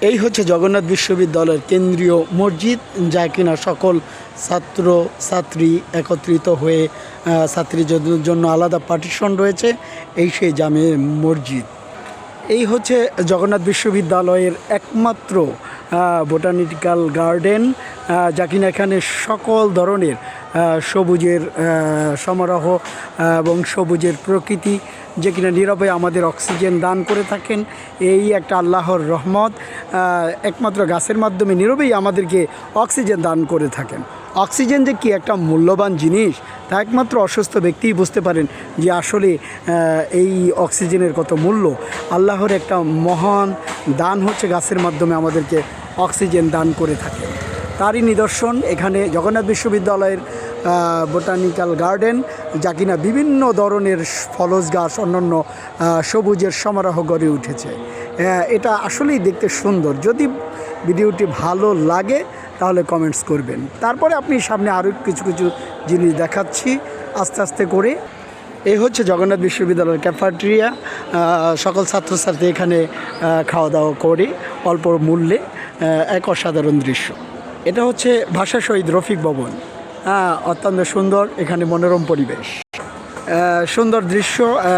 এই হচ্ছে জগন্নাথ বিশ্ববিদ্যালয়ের কেন্দ্রীয় মসজিদ, যা কিনা সকল ছাত্র ছাত্রী একত্রিত হয়ে ছাত্রীদের জন্য আলাদা পার্টিশন রয়েছে। এই সেই জামে মসজিদ। এই হচ্ছে জগন্নাথ বিশ্ববিদ্যালয়ের একমাত্র বোটানিক্যাল গার্ডেন, যা কিনা এখানে সকল ধরনের সবুজের সমারোহ এবং সবুজের প্রকৃতি, যে কিনা নীরবে আমাদের অক্সিজেন দান করে থাকেন। এই একটা আল্লাহর রহমত, একমাত্র গাছের মাধ্যমে নীরবেই আমাদেরকে অক্সিজেন দান করে থাকেন। অক্সিজেন যে কি একটা মূল্যবান জিনিস, তা একমাত্র অসুস্থ ব্যক্তিই বুঝতে পারেন যে আসলে এই অক্সিজেনের কত মূল্য। আল্লাহর একটা মহান দান হচ্ছে গাছের মাধ্যমে আমাদেরকে অক্সিজেন দান করে থাকে। তারই নিদর্শন এখানে জগন্নাথ বিশ্ববিদ্যালয়ের বোটানিক্যাল গার্ডেন, যা কিনা বিভিন্ন ধরনের ফলজ গাছ, অন্যান্য সবুজের সমারোহ গড়ে উঠেছে। এটা আসলেই দেখতে সুন্দর। যদি ভিডিওটি ভালো লাগে তাহলে কমেন্টস করবেন। তারপরে আপনি সামনে আরও কিছু কিছু জিনিস দেখাচ্ছি আস্তে আস্তে করে। এই হচ্ছে জগন্নাথ বিশ্ববিদ্যালয়ের ক্যাফেটেরিয়া। সকল ছাত্রছাত্রী এখানে খাওয়া দাওয়া করে অল্প মূল্যে, এক অসাধারণ দৃশ্য। এটা হচ্ছে ভাষা শহীদ রফিক ভবন। অত্যন্ত সুন্দর, এখানে মনোরম পরিবেশ, সুন্দর দৃশ্য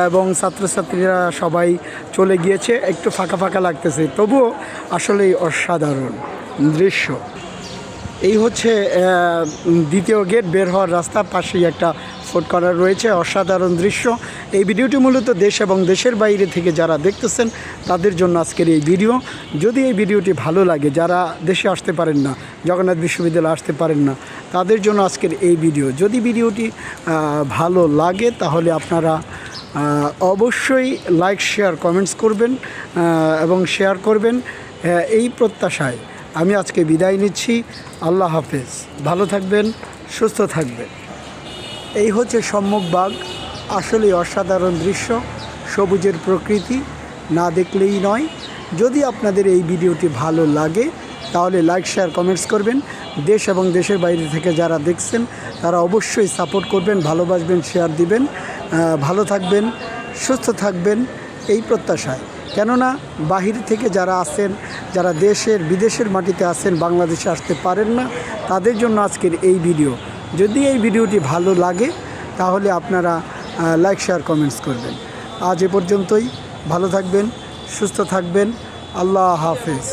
এবং ছাত্রছাত্রীরা সবাই চলে গিয়েছে। একটু ফাঁকা ফাঁকা লাগতেছে, তবুও আসলেই অসাধারণ দৃশ্য। এই হচ্ছে দ্বিতীয় গেট, বের হওয়ার রাস্তা, পাশেই একটা ফুড কর্নার রয়েছে। অসাধারণ দৃশ্য। এই ভিডিওটি মূলত দেশ এবং দেশের বাইরে থেকে যারা দেখতেছেন তাদের জন্য আজকের এই ভিডিও। যদি এই ভিডিওটি ভালো লাগে, যারা দেশে আসতে পারেন না, জগন্নাথ বিশ্ববিদ্যালয়ে আসতে পারেন না, তাদের জন্য আজকের এই ভিডিও। যদি ভিডিওটি ভালো লাগে তাহলে আপনারা অবশ্যই লাইক, শেয়ার, কমেন্টস করবেন এবং শেয়ার করবেন। এই প্রত্যাশায় আমি আজকে বিদায় নিচ্ছি। আল্লাহ হাফেজ। ভালো থাকবেন, সুস্থ থাকবেন। এই হচ্ছে সম্মুখবাগ। আসলেই অসাধারণ দৃশ্য, সবুজের প্রকৃতি না দেখলেই নয়। যদি আপনাদের এই ভিডিওটি ভালো লাগে তাহলে লাইক, শেয়ার, কমেন্টস করবেন। দেশ এবং দেশের বাইরে থেকে যারা দেখছেন তারা অবশ্যই সাপোর্ট করবেন, ভালোবাসবেন, শেয়ার দিবেন। ভালো থাকবেন, সুস্থ থাকবেন এই প্রত্যাশায়। কেননা বাহির থেকে যারা আসেন, যারা দেশের বিদেশের মাটিতে আসেন, বাংলাদেশে আসতে পারেন না, তাদের জন্য আজকের এই ভিডিও। যদি এই ভিডিওটি ভালো লাগে তাহলে আপনারা লাইক, শেয়ার, কমেন্টস করবেন। আজ এ পর্যন্তই। ভালো থাকবেন, সুস্থ থাকবেন। আল্লাহ হাফেজ।